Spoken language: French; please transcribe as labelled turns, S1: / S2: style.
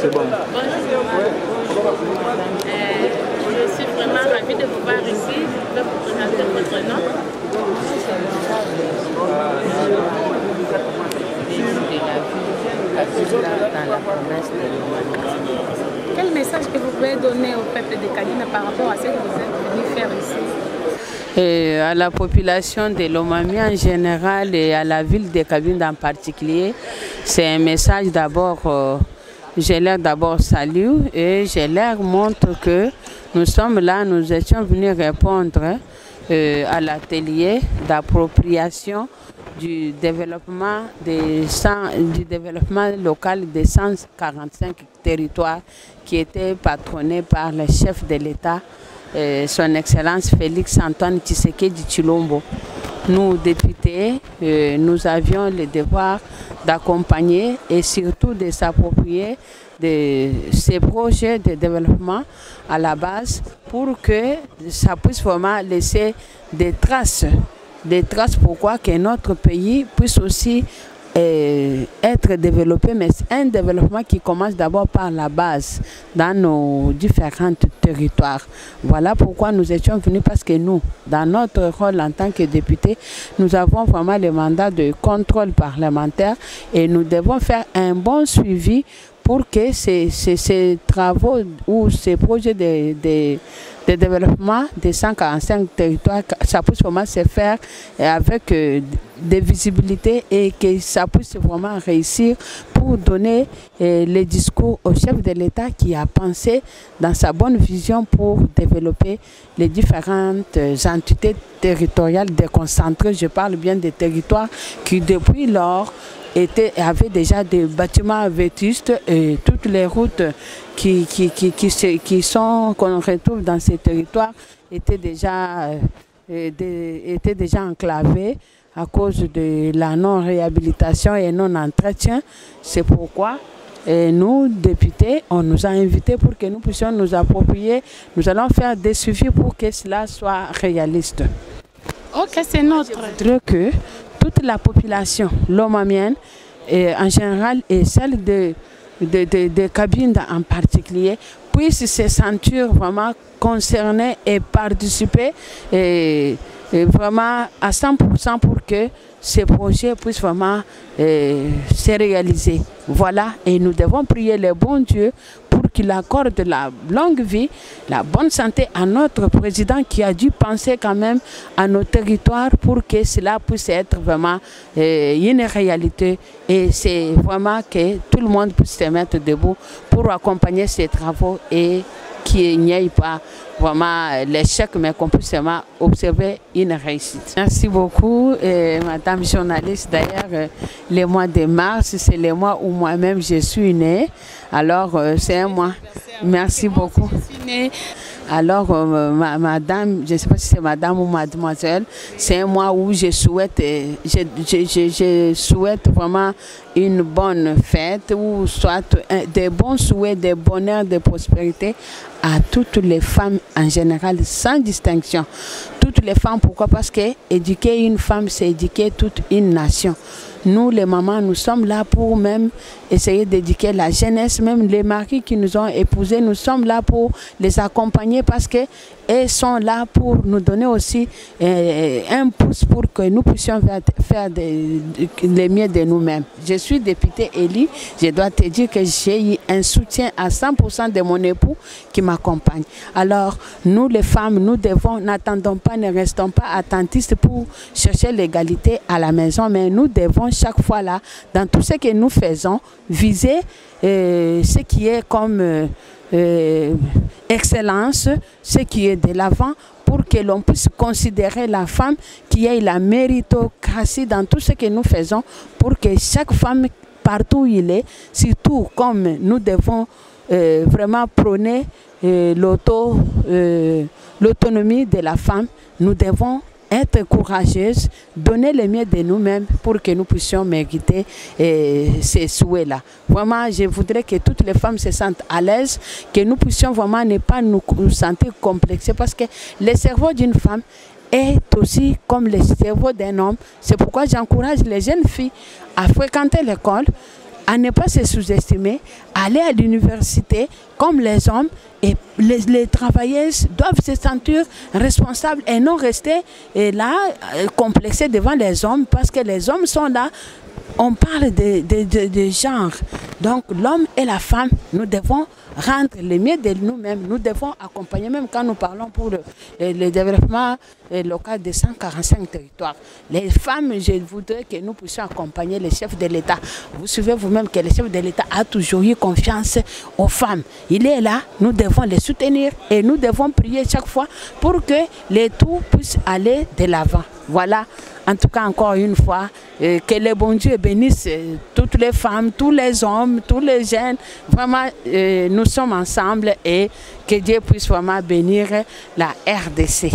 S1: C'est bon.
S2: Je suis vraiment ravie de vous voir ici. Je vais vous présenter votre nom. Dans la province de Lomami.
S3: Quel message que vous pouvez donner au peuple de Kabinda par rapport à ce que vous êtes venu faire ici?
S2: Et à la population de Lomami en général et à la ville de Kabinda en particulier, c'est un message d'abord, je leur d'abord salue et je leur montre que nous sommes là, nous étions venus répondre à l'atelier d'appropriation du développement local des 145 territoires qui étaient patronnés par le chef de l'État, son Excellence Félix Antoine Tshisekedi Tshilombo. Nous, députés, nous avions le devoir d'accompagner et surtout de s'approprier de ces projets de développement à la base pour que ça puisse vraiment laisser des traces. Des traces pourquoi que notre pays puisse aussi être développé, mais c'est un développement qui commence d'abord par la base dans nos différents territoires. Voilà pourquoi nous étions venus, parce que nous, dans notre rôle en tant que députés, nous avons vraiment le mandat de contrôle parlementaire et nous devons faire un bon suivi pour que ces travaux ou ces projets de développement des 145 territoires, ça puisse vraiment se faire avec des visibilités et que ça puisse vraiment réussir pour donner les discours au chef de l'État qui a pensé dans sa bonne vision pour développer les différentes entités territoriales déconcentrées. Je parle bien des territoires qui depuis lors avaient déjà des bâtiments vétustes et toutes les routes qu'on retrouve dans ces territoires étaient déjà enclavées à cause de la non-réhabilitation et non-entretien. C'est pourquoi nous, députés, on nous a invités pour que nous puissions nous approprier. Nous allons faire des suivis pour que cela soit réaliste.
S3: Ok, c'est notre.
S2: Que toute la population lomamienne, en général, et celle de Kabinda en particulier, puisse se sentir vraiment concernée et participer vraiment à 100% pour que ces projets puissent vraiment se réaliser. Voilà, et nous devons prier le bon Dieu pour qu'il accorde la longue vie, la bonne santé à notre président qui a dû penser quand même à nos territoires pour que cela puisse être vraiment une réalité. Et c'est vraiment que tout le monde puisse se mettre debout pour accompagner ces travaux et qu'il n'y ait pas vraiment l'échec, mais qu'on puisse vraiment observer une réussite. Merci beaucoup, Madame journaliste. D'ailleurs, le mois de mars, c'est le mois où moi-même je suis née. Alors, c'est un mois. Merci beaucoup. Alors, madame, je ne sais pas si c'est madame ou mademoiselle, c'est un mois où je souhaite vraiment une bonne fête, ou soit des bons souhaits, de bonheur, de prospérité à toutes les femmes en général, sans distinction. Toutes les femmes, pourquoi? Parce que éduquer une femme, c'est éduquer toute une nation. Nous, les mamans, nous sommes là pour même essayer d'éduquer la jeunesse, même les maris qui nous ont épousés, nous sommes là pour les accompagner parce qu'elles sont là pour nous donner aussi un pouce pour que nous puissions faire le mieux de nous-mêmes. Je suis députée élue, je dois te dire que j'ai eu un soutien à 100% de mon époux qui m'accompagne. Alors, nous les femmes, nous devons, n'attendons pas, ne restons pas attentistes pour chercher l'égalité à la maison, mais nous devons chaque fois là, dans tout ce que nous faisons, viser ce qui est comme excellence, ce qui est de l'avant, pour que l'on puisse considérer la femme qui ait la méritocratie dans tout ce que nous faisons, pour que chaque femme, partout où il est, surtout comme nous devons vraiment prôner l'autonomie de la femme, nous devons être courageuses, donner le mieux de nous-mêmes pour que nous puissions mériter ces souhaits-là. Vraiment, je voudrais que toutes les femmes se sentent à l'aise, que nous puissions vraiment ne pas nous sentir complexés, parce que le cerveau d'une femme est aussi comme le cerveau d'un homme. C'est pourquoi j'encourage les jeunes filles à fréquenter l'école, à ne pas se sous-estimer, aller à l'université comme les hommes, et les travailleuses doivent se sentir responsables et non rester là complexés devant les hommes parce que les hommes sont là. On parle de genre. Donc l'homme et la femme, nous devons rendre le mieux de nous-mêmes. Nous devons accompagner, même quand nous parlons pour le développement local de 145 territoires. Les femmes, je voudrais que nous puissions accompagner les chefs de l'État. Vous savez vous-même que le chef de l'État a toujours eu confiance aux femmes. Il est là, nous devons les soutenir et nous devons prier chaque fois pour que les tout puissent aller de l'avant. Voilà. En tout cas, encore une fois, que le bon Dieu bénisse toutes les femmes, tous les hommes, tous les jeunes. Vraiment, nous sommes ensemble et que Dieu puisse vraiment bénir la RDC.